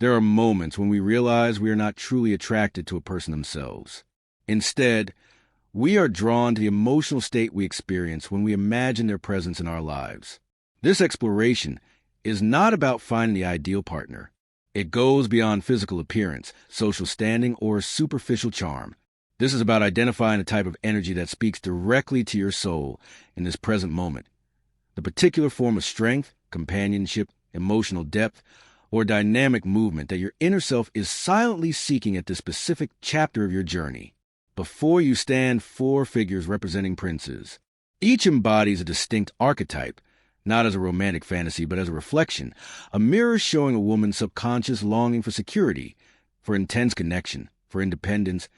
There are moments when we realize we are not truly attracted to a person themselves. Instead, we are drawn to the emotional state we experience when we imagine their presence in our lives. This exploration is not about finding the ideal partner. It goes beyond physical appearance, social standing, or superficial charm. This is about identifying a type of energy that speaks directly to your soul in this present moment. The particular form of strength, companionship, emotional depth, or dynamic movement that your inner self is silently seeking at this specific chapter of your journey. Before you stand four figures representing princes. Each embodies a distinct archetype, not as a romantic fantasy, but as a reflection, a mirror showing a woman's subconscious longing for security, for intense connection, for independence,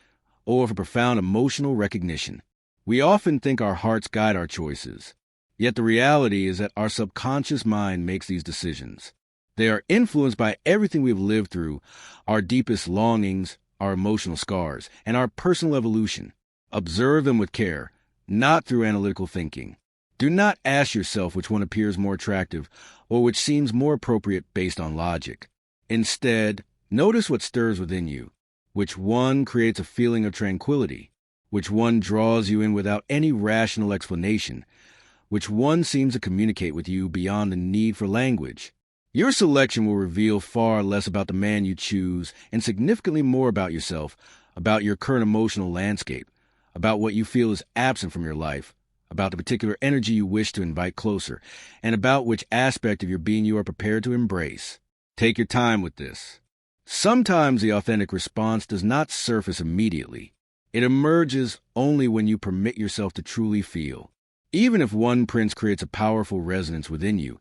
or for profound emotional recognition. We often think our hearts guide our choices, yet the reality is that our subconscious mind makes these decisions. They are influenced by everything we've lived through, our deepest longings, our emotional scars, and our personal evolution. Observe them with care, not through analytical thinking. Do not ask yourself which one appears more attractive or which seems more appropriate based on logic. Instead, notice what stirs within you. Which one creates a feeling of tranquility? Which one draws you in without any rational explanation? Which one seems to communicate with you beyond the need for language? Your selection will reveal far less about the man you choose and significantly more about yourself, about your current emotional landscape, about what you feel is absent from your life, about the particular energy you wish to invite closer, and about which aspect of your being you are prepared to embrace. Take your time with this. Sometimes the authentic response does not surface immediately. It emerges only when you permit yourself to truly feel. Even if one prince creates a powerful resonance within you,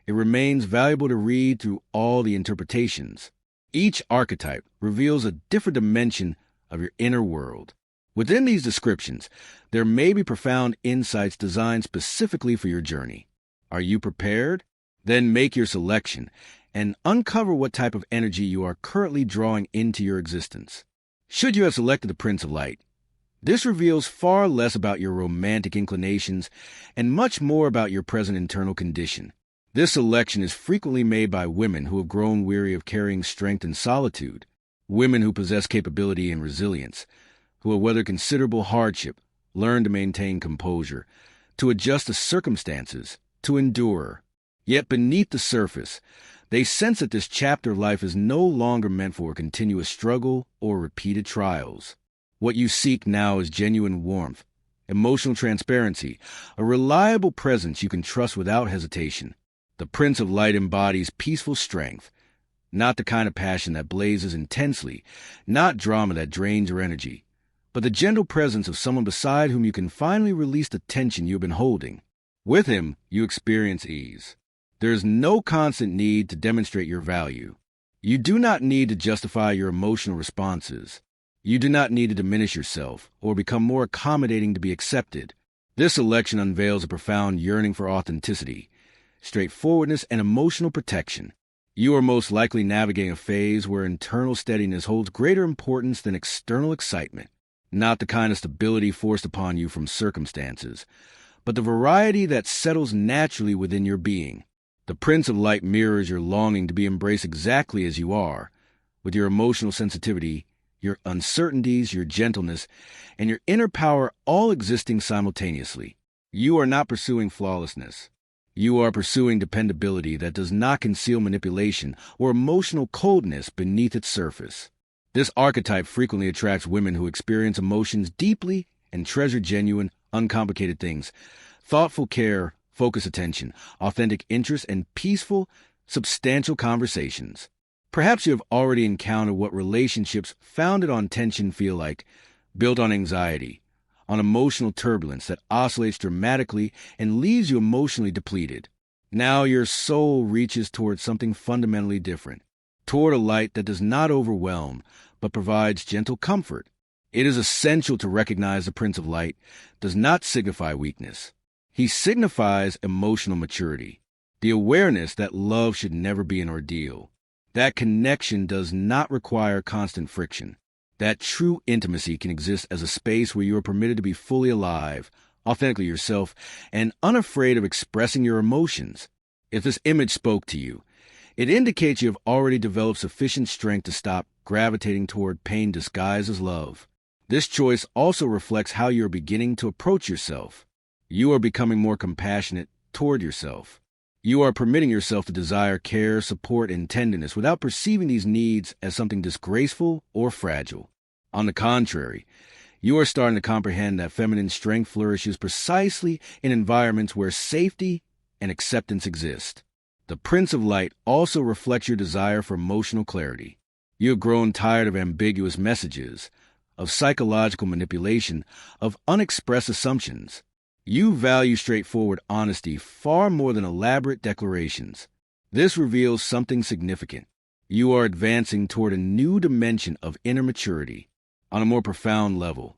it remains valuable to read through all the interpretations. Each archetype reveals a different dimension of your inner world. Within these descriptions, there may be profound insights designed specifically for your journey. Are you prepared? Then make your selection and uncover what type of energy you are currently drawing into your existence. Should you have selected the Prince of Light, this reveals far less about your romantic inclinations and much more about your present internal condition. This selection is frequently made by women who have grown weary of carrying strength in solitude, women who possess capability and resilience, who have weathered considerable hardship, learned to maintain composure, to adjust to circumstances, to endure. Yet beneath the surface, they sense that this chapter of life is no longer meant for a continuous struggle or repeated trials. What you seek now is genuine warmth, emotional transparency, a reliable presence you can trust without hesitation. The Prince of Light embodies peaceful strength, not the kind of passion that blazes intensely, not drama that drains your energy, but the gentle presence of someone beside whom you can finally release the tension you've been holding. With him, you experience ease. There is no constant need to demonstrate your value. You do not need to justify your emotional responses. You do not need to diminish yourself or become more accommodating to be accepted. This election unveils a profound yearning for authenticity, straightforwardness, and emotional protection. You are most likely navigating a phase where internal steadiness holds greater importance than external excitement, not the kind of stability forced upon you from circumstances, but the variety that settles naturally within your being. The Prince of Light mirrors your longing to be embraced exactly as you are, with your emotional sensitivity, your uncertainties, your gentleness, and your inner power all existing simultaneously. You are not pursuing flawlessness. You are pursuing dependability that does not conceal manipulation or emotional coldness beneath its surface. This archetype frequently attracts women who experience emotions deeply and treasure genuine, uncomplicated things, thoughtful care, focused attention, authentic interest, and peaceful, substantial conversations. Perhaps you have already encountered what relationships founded on tension feel like, built on anxiety, on emotional turbulence that oscillates dramatically and leaves you emotionally depleted. Now your soul reaches toward something fundamentally different, toward a light that does not overwhelm, but provides gentle comfort. It is essential to recognize the Prince of Light does not signify weakness. He signifies emotional maturity, the awareness that love should never be an ordeal. That connection does not require constant friction. That true intimacy can exist as a space where you are permitted to be fully alive, authentically yourself, and unafraid of expressing your emotions. If this image spoke to you, It indicates you have already developed sufficient strength to stop gravitating toward pain disguised as love. This choice also reflects how you are beginning to approach yourself. You are becoming more compassionate toward yourself. You are permitting yourself to desire care, support, and tenderness without perceiving these needs as something disgraceful or fragile. On the contrary, you are starting to comprehend that feminine strength flourishes precisely in environments where safety and acceptance exist. The Prince of Light also reflects your desire for emotional clarity. You have grown tired of ambiguous messages, of psychological manipulation, of unexpressed assumptions. You value straightforward honesty far more than elaborate declarations. This reveals something significant. You are advancing toward a new dimension of inner maturity. On a more profound level,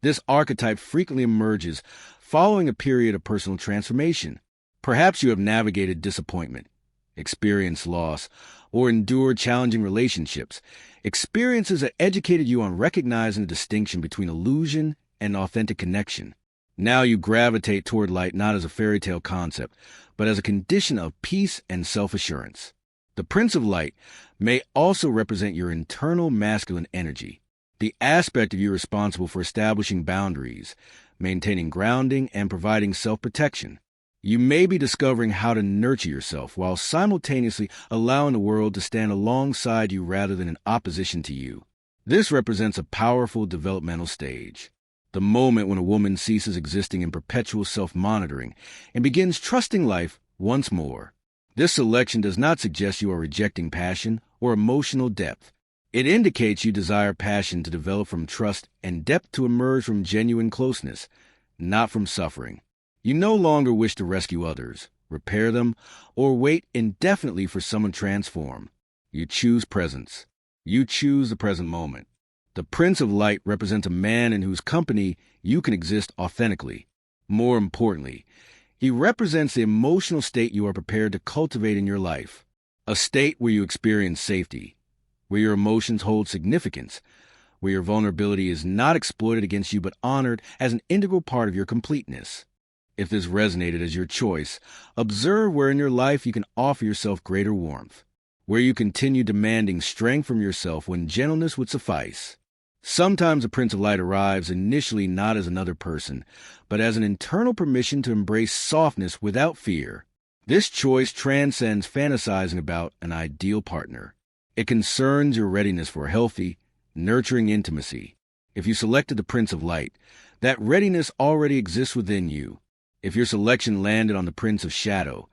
this archetype frequently emerges following a period of personal transformation. Perhaps you have navigated disappointment, experienced loss, or endured challenging relationships, experiences that educated you on recognizing the distinction between illusion and authentic connection. Now you gravitate toward light not as a fairy tale concept, but as a condition of peace and self-assurance. The Prince of Light may also represent your internal masculine energy, the aspect of you responsible for establishing boundaries, maintaining grounding, and providing self-protection. You may be discovering how to nurture yourself while simultaneously allowing the world to stand alongside you rather than in opposition to you. This represents a powerful developmental stage, the moment when a woman ceases existing in perpetual self-monitoring and begins trusting life once more. This selection does not suggest you are rejecting passion or emotional depth. It indicates you desire passion to develop from trust and depth to emerge from genuine closeness, not from suffering. You no longer wish to rescue others, repair them, or wait indefinitely for someone to transform. You choose presence. You choose the present moment. The Prince of Light represents a man in whose company you can exist authentically. More importantly, he represents the emotional state you are prepared to cultivate in your life, a state where you experience safety, where your emotions hold significance, where your vulnerability is not exploited against you but honored as an integral part of your completeness. If this resonated as your choice, observe where in your life you can offer yourself greater warmth, where you continue demanding strength from yourself when gentleness would suffice. Sometimes the Prince of Light arrives initially not as another person, but as an internal permission to embrace softness without fear. This choice transcends fantasizing about an ideal partner. It concerns your readiness for healthy, nurturing intimacy. If you selected the Prince of Light, that readiness already exists within you. If your selection landed on the Prince of Shadow,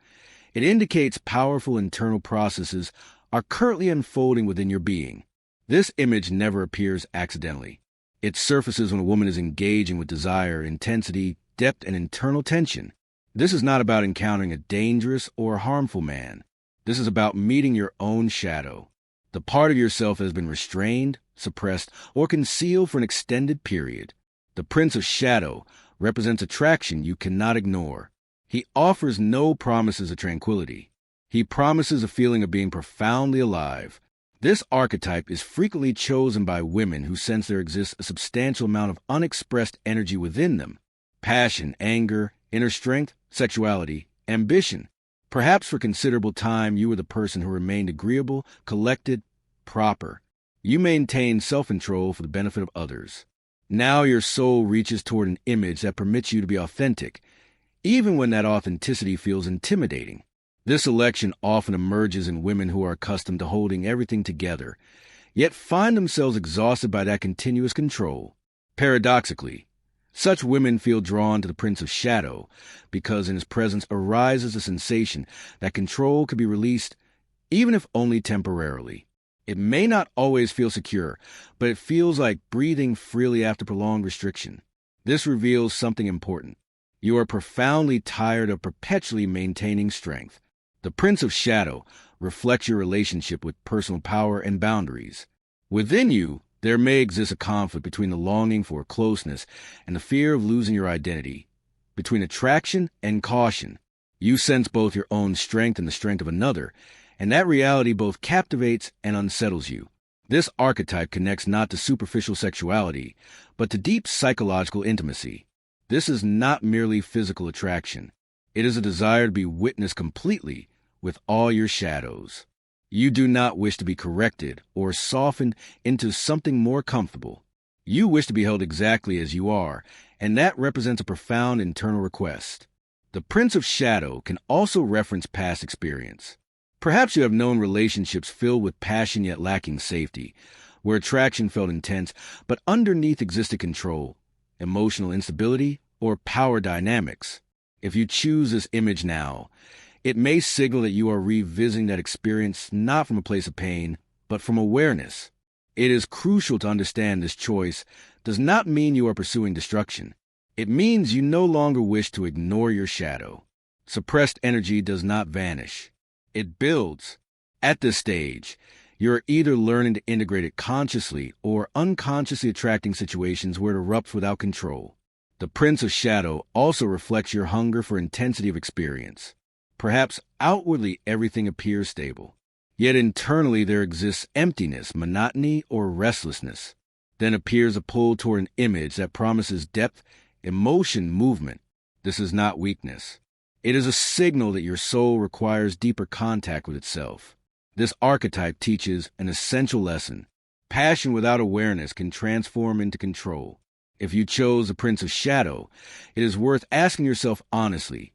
it indicates powerful internal processes are currently unfolding within your being. This image never appears accidentally. It surfaces when a woman is engaging with desire, intensity, depth, and internal tension. This is not about encountering a dangerous or harmful man. This is about meeting your own shadow, the part of yourself that has been restrained, suppressed, or concealed for an extended period. The Prince of Shadow represents attraction you cannot ignore. He offers no promises of tranquility. He promises a feeling of being profoundly alive. This archetype is frequently chosen by women who sense there exists a substantial amount of unexpressed energy within them. Passion, anger, inner strength, sexuality, ambition. Perhaps for considerable time you were the person who remained agreeable, collected, proper. You maintained self-control for the benefit of others. Now your soul reaches toward an image that permits you to be authentic, even when that authenticity feels intimidating. This election often emerges in women who are accustomed to holding everything together, yet find themselves exhausted by that continuous control. Paradoxically, such women feel drawn to the Prince of Shadow because in his presence arises a sensation that control could be released, even if only temporarily. It may not always feel secure, but it feels like breathing freely after prolonged restriction. This reveals something important. You are profoundly tired of perpetually maintaining strength. The Prince of Shadow reflects your relationship with personal power and boundaries. Within you, there may exist a conflict between the longing for closeness and the fear of losing your identity, between attraction and caution. You sense both your own strength and the strength of another, and that reality both captivates and unsettles you. This archetype connects not to superficial sexuality, but to deep psychological intimacy. This is not merely physical attraction. It is a desire to be witnessed completely with all your shadows. You do not wish to be corrected or softened into something more comfortable. You wish to be held exactly as you are, and that represents a profound internal request. The Prince of Shadow can also reference past experience. Perhaps you have known relationships filled with passion yet lacking safety, where attraction felt intense, but underneath existed control, emotional instability, or power dynamics. If you choose this image now, it may signal that you are revisiting that experience not from a place of pain, but from awareness. It is crucial to understand this choice does not mean you are pursuing destruction. It means you no longer wish to ignore your shadow. Suppressed energy does not vanish. It builds. At this stage, you're either learning to integrate it consciously or unconsciously attracting situations where it erupts without control. The Prince of Shadow also reflects your hunger for intensity of experience. Perhaps outwardly everything appears stable, yet internally there exists emptiness, monotony, or restlessness. Then appears a pull toward an image that promises depth, emotion, movement. This is not weakness. It is a signal that your soul requires deeper contact with itself. This archetype teaches an essential lesson. Passion without awareness can transform into control. If you chose the Prince of Shadow, it is worth asking yourself honestly,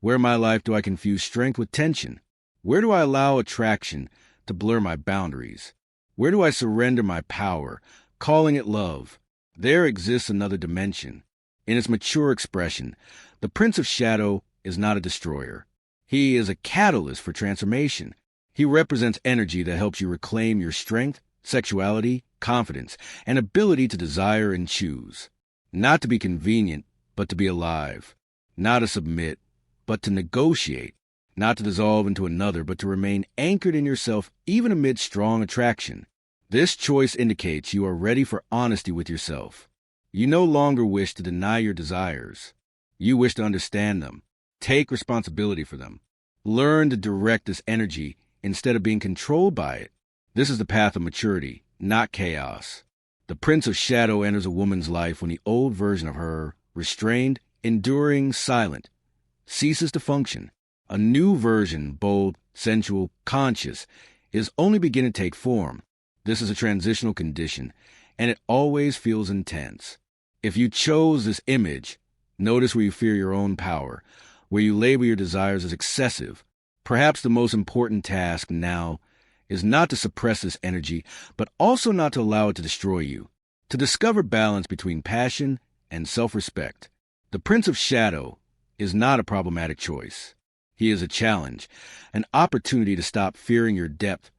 where in my life do I confuse strength with tension? Where do I allow attraction to blur my boundaries? Where do I surrender my power, calling it love? There exists another dimension. In its mature expression, the Prince of Shadow is not a destroyer. He is a catalyst for transformation. He represents energy that helps you reclaim your strength, sexuality, confidence, and ability to desire and choose. Not to be convenient, but to be alive. Not to submit, but to negotiate. Not to dissolve into another, but to remain anchored in yourself even amid strong attraction. This choice indicates you are ready for honesty with yourself. You no longer wish to deny your desires. You wish to understand them. Take responsibility for them. Learn to direct this energy instead of being controlled by it. This is the path of maturity, not chaos. The Prince of Shadow enters a woman's life when the old version of her, restrained, enduring, silent, ceases to function. A new version, bold, sensual, conscious, is only beginning to take form. This is a transitional condition, and it always feels intense. If you chose this image, notice where you fear your own power, where you label your desires as excessive. Perhaps the most important task now is not to suppress this energy, but also not to allow it to destroy you. To discover balance between passion and self-respect. The Prince of Shadow is not a problematic choice. He is a challenge, an opportunity to stop fearing your depth,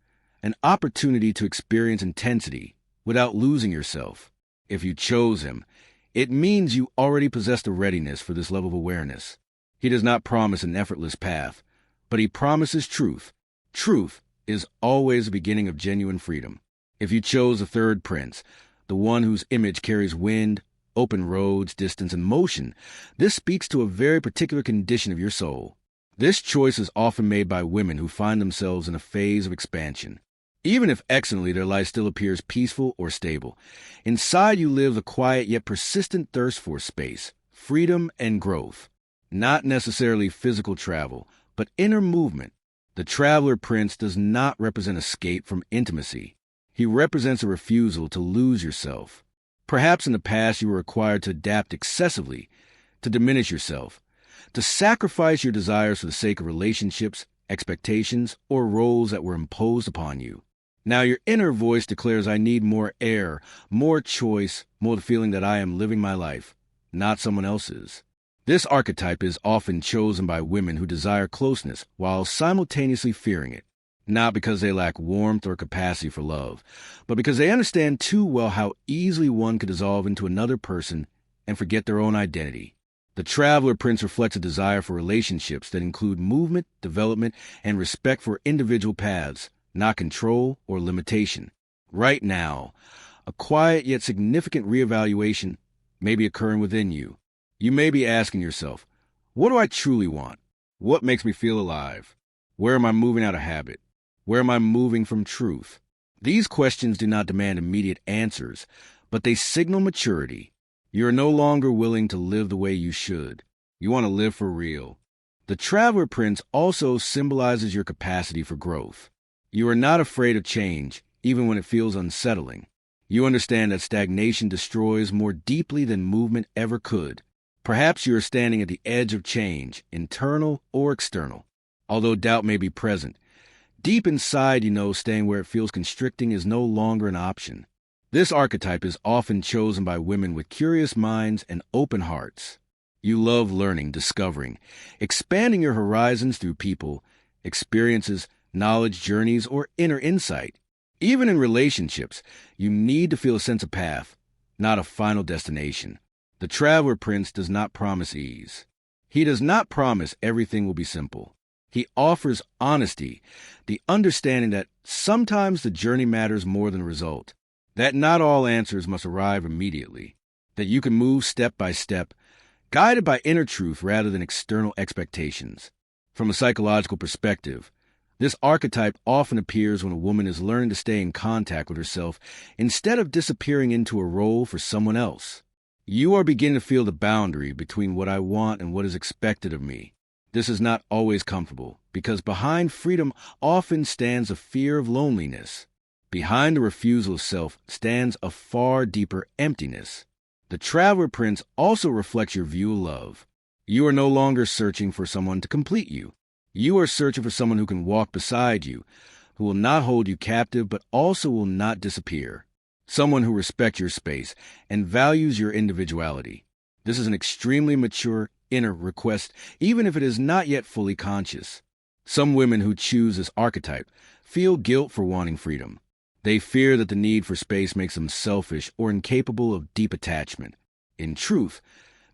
an opportunity to experience intensity without losing yourself. If you chose him, it means you already possess the readiness for this level of awareness. He does not promise an effortless path, but he promises truth. Truth is always the beginning of genuine freedom. If you chose the third prince, the one whose image carries wind, open roads, distance, and motion, this speaks to a very particular condition of your soul. This choice is often made by women who find themselves in a phase of expansion. Even if externally their life still appears peaceful or stable, inside you lives a quiet yet persistent thirst for space, freedom, and growth. Not necessarily physical travel, but inner movement. The Traveler Prince does not represent escape from intimacy. He represents a refusal to lose yourself. Perhaps in the past you were required to adapt excessively, to diminish yourself, to sacrifice your desires for the sake of relationships, expectations, or roles that were imposed upon you. Now your inner voice declares, I need more air, more choice, more the feeling that I am living my life, not someone else's. This archetype is often chosen by women who desire closeness while simultaneously fearing it, not because they lack warmth or capacity for love, but because they understand too well how easily one could dissolve into another person and forget their own identity. The Traveler Prince reflects a desire for relationships that include movement, development, and respect for individual paths, not control or limitation. Right now, a quiet yet significant reevaluation may be occurring within you. You may be asking yourself, what do I truly want? What makes me feel alive? Where am I moving out of habit? Where am I moving from truth? These questions do not demand immediate answers, but they signal maturity. You are no longer willing to live the way you should. You want to live for real. The Traveler Prince also symbolizes your capacity for growth. You are not afraid of change, even when it feels unsettling. You understand that stagnation destroys more deeply than movement ever could. Perhaps you are standing at the edge of change, internal or external. Although doubt may be present, deep inside you know staying where it feels constricting is no longer an option. This archetype is often chosen by women with curious minds and open hearts. You love learning, discovering, expanding your horizons through people, experiences, knowledge, journeys, or inner insight. Even in relationships, you need to feel a sense of path, not a final destination. The Traveler Prince does not promise ease. He does not promise everything will be simple. He offers honesty, the understanding that sometimes the journey matters more than the result, that not all answers must arrive immediately, that you can move step by step, guided by inner truth rather than external expectations. From a psychological perspective, this archetype often appears when a woman is learning to stay in contact with herself instead of disappearing into a role for someone else. You are beginning to feel the boundary between what I want and what is expected of me. This is not always comfortable, because behind freedom often stands a fear of loneliness. Behind the refusal of self stands a far deeper emptiness. The Traveler Prince also reflects your view of love. You are no longer searching for someone to complete you. You are searching for someone who can walk beside you, who will not hold you captive but also will not disappear. Someone who respects your space and values your individuality. This is an extremely mature inner request, even if it is not yet fully conscious. Some women who choose this archetype feel guilt for wanting freedom. They fear that the need for space makes them selfish or incapable of deep attachment. In truth,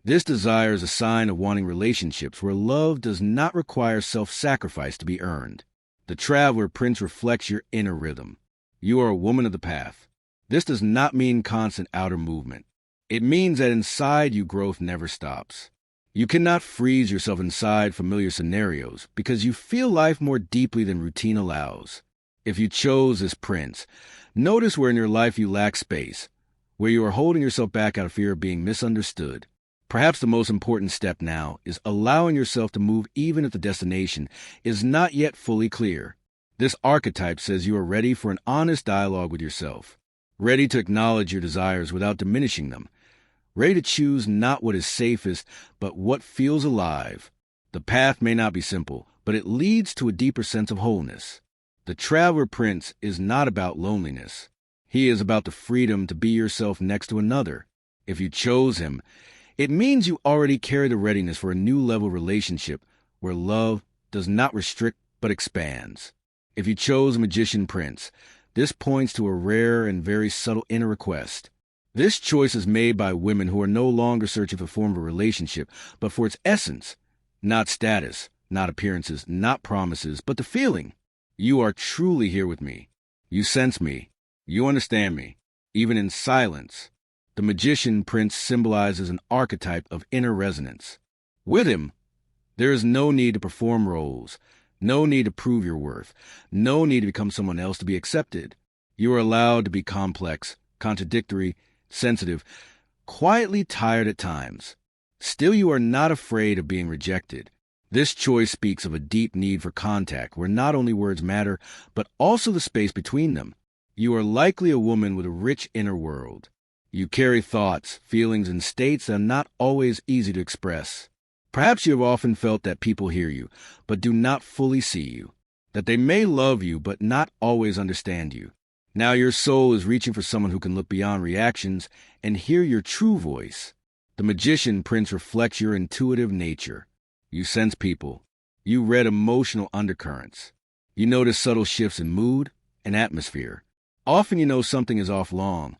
this desire is a sign of wanting relationships where love does not require self-sacrifice to be earned. The Traveler Prince reflects your inner rhythm. You are a woman of the path. This does not mean constant outer movement. It means that inside you growth never stops. You cannot freeze yourself inside familiar scenarios because you feel life more deeply than routine allows. If you chose this prince, notice where in your life you lack space, where you are holding yourself back out of fear of being misunderstood. Perhaps the most important step now is allowing yourself to move even if the destination is not yet fully clear. This archetype says you are ready for an honest dialogue with yourself, ready to acknowledge your desires without diminishing them, ready to choose not what is safest, but what feels alive. The path may not be simple, but it leads to a deeper sense of wholeness. The Traveler Prince is not about loneliness. He is about the freedom to be yourself next to another. If you chose him, it means you already carry the readiness for a new level relationship where love does not restrict but expands. If you chose Magician Prince, this points to a rare and very subtle inner request. This choice is made by women who are no longer searching for a form of a relationship, but for its essence, not status, not appearances, not promises, but the feeling. You are truly here with me. You sense me. You understand me, even in silence. The Magician Prince symbolizes an archetype of inner resonance. With him, there is no need to perform roles, no need to prove your worth, no need to become someone else to be accepted. You are allowed to be complex, contradictory, sensitive, quietly tired at times. Still, you are not afraid of being rejected. This choice speaks of a deep need for contact, where not only words matter, but also the space between them. You are likely a woman with a rich inner world. You carry thoughts, feelings, and states that are not always easy to express. Perhaps you have often felt that people hear you, but do not fully see you, that they may love you, but not always understand you. Now your soul is reaching for someone who can look beyond reactions and hear your true voice. The Magician Prince reflects your intuitive nature. You sense people. You read emotional undercurrents. You notice subtle shifts in mood and atmosphere. Often you know something is off long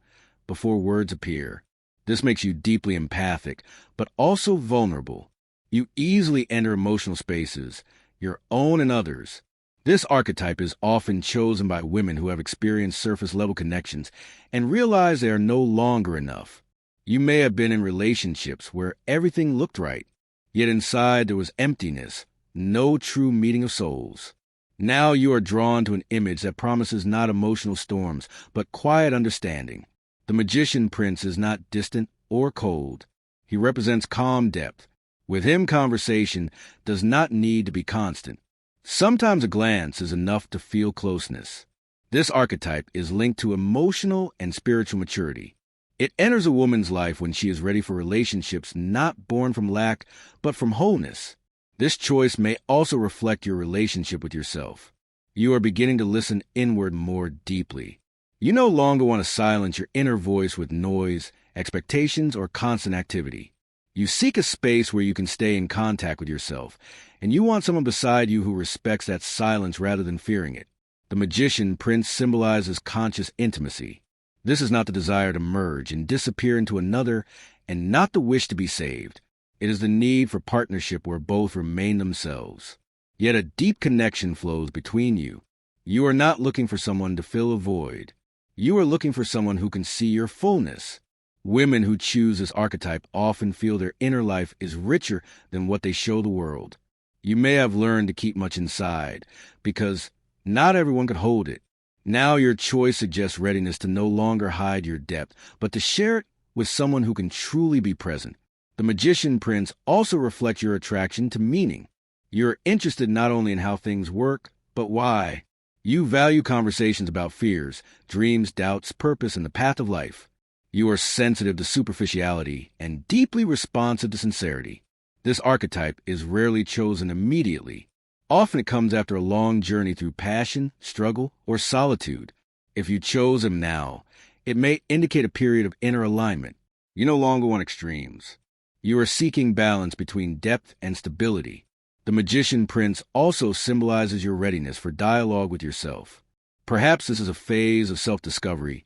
before words appear. This makes you deeply empathic, but also vulnerable. You easily enter emotional spaces, your own and others. This archetype is often chosen by women who have experienced surface-level connections and realize they are no longer enough. You may have been in relationships where everything looked right, yet inside there was emptiness, no true meeting of souls. Now you are drawn to an image that promises not emotional storms, but quiet understanding. The Magician Prince is not distant or cold. He represents calm depth. With him, conversation does not need to be constant. Sometimes a glance is enough to feel closeness. This archetype is linked to emotional and spiritual maturity. It enters a woman's life when she is ready for relationships not born from lack, but from wholeness. This choice may also reflect your relationship with yourself. You are beginning to listen inward more deeply. You no longer want to silence your inner voice with noise, expectations, or constant activity. You seek a space where you can stay in contact with yourself, and you want someone beside you who respects that silence rather than fearing it. The Magician Prince symbolizes conscious intimacy. This is not the desire to merge and disappear into another, and not the wish to be saved. It is the need for partnership where both remain themselves. Yet a deep connection flows between you. You are not looking for someone to fill a void. You are looking for someone who can see your fullness. Women who choose this archetype often feel their inner life is richer than what they show the world. You may have learned to keep much inside, because not everyone could hold it. Now your choice suggests readiness to no longer hide your depth, but to share it with someone who can truly be present. The Magician Prince also reflects your attraction to meaning. You're interested not only in how things work, but why. You value conversations about fears, dreams, doubts, purpose, and the path of life. You are sensitive to superficiality and deeply responsive to sincerity. This archetype is rarely chosen immediately. Often it comes after a long journey through passion, struggle, or solitude. If you chose him now, it may indicate a period of inner alignment. You no longer want extremes. You are seeking balance between depth and stability. The Magician Prince also symbolizes your readiness for dialogue with yourself. Perhaps this is a phase of self-discovery,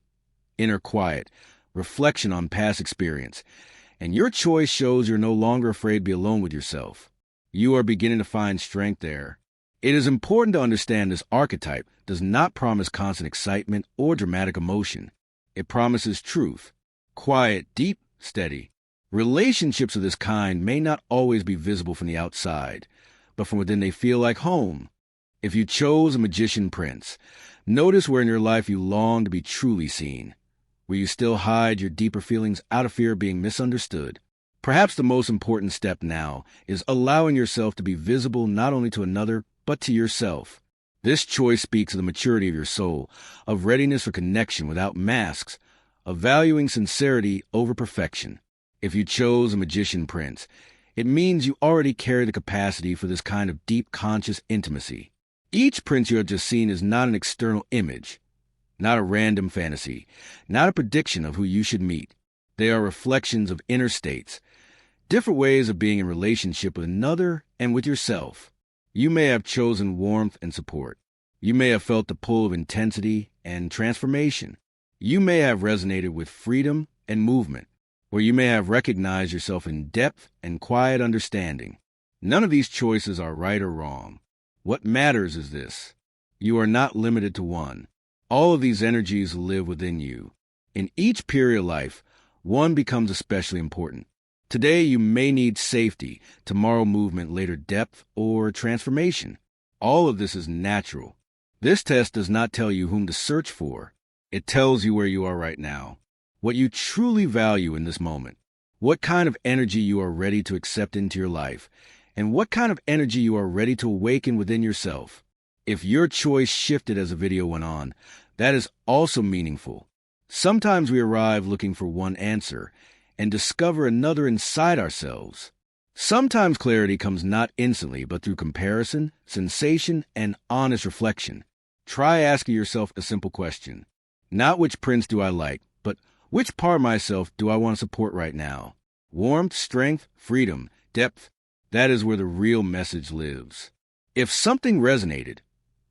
inner quiet, reflection on past experience, and your choice shows you're no longer afraid to be alone with yourself. You are beginning to find strength there. It is important to understand this archetype does not promise constant excitement or dramatic emotion. It promises truth, quiet, deep, steady. Relationships of this kind may not always be visible from the outside, but from within they feel like home. If you chose a Magician Prince, notice where in your life you long to be truly seen, where you still hide your deeper feelings out of fear of being misunderstood. Perhaps the most important step now is allowing yourself to be visible not only to another, but to yourself. This choice speaks of the maturity of your soul, of readiness for connection without masks, of valuing sincerity over perfection. If you chose a Magician Prince, it means you already carry the capacity for this kind of deep conscious intimacy. Each prince you have just seen is not an external image, not a random fantasy, not a prediction of who you should meet. They are reflections of inner states, different ways of being in relationship with another and with yourself. You may have chosen warmth and support. You may have felt the pull of intensity and transformation. You may have resonated with freedom and movement, or you may have recognized yourself in depth and quiet understanding. None of these choices are right or wrong. What matters is this: you are not limited to one. All of these energies live within you. In each period of life, one becomes especially important. Today you may need safety, tomorrow movement, later depth or transformation. All of this is natural. This test does not tell you whom to search for. It tells you where you are right now, what you truly value in this moment, what kind of energy you are ready to accept into your life, and what kind of energy you are ready to awaken within yourself. If your choice shifted as the video went on, that is also meaningful. Sometimes we arrive looking for one answer and discover another inside ourselves. Sometimes clarity comes not instantly, but through comparison, sensation, and honest reflection. Try asking yourself a simple question. Not which prince do I like, but which part of myself do I want to support right now? Warmth, strength, freedom, depth, that is where the real message lives. If something resonated,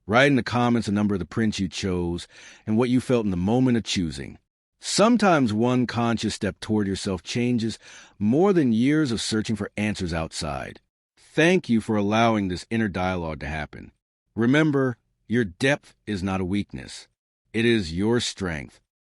write in the comments the number of the prince you chose and what you felt in the moment of choosing. Sometimes one conscious step toward yourself changes more than years of searching for answers outside. Thank you for allowing this inner dialogue to happen. Remember, your depth is not a weakness. It is your strength.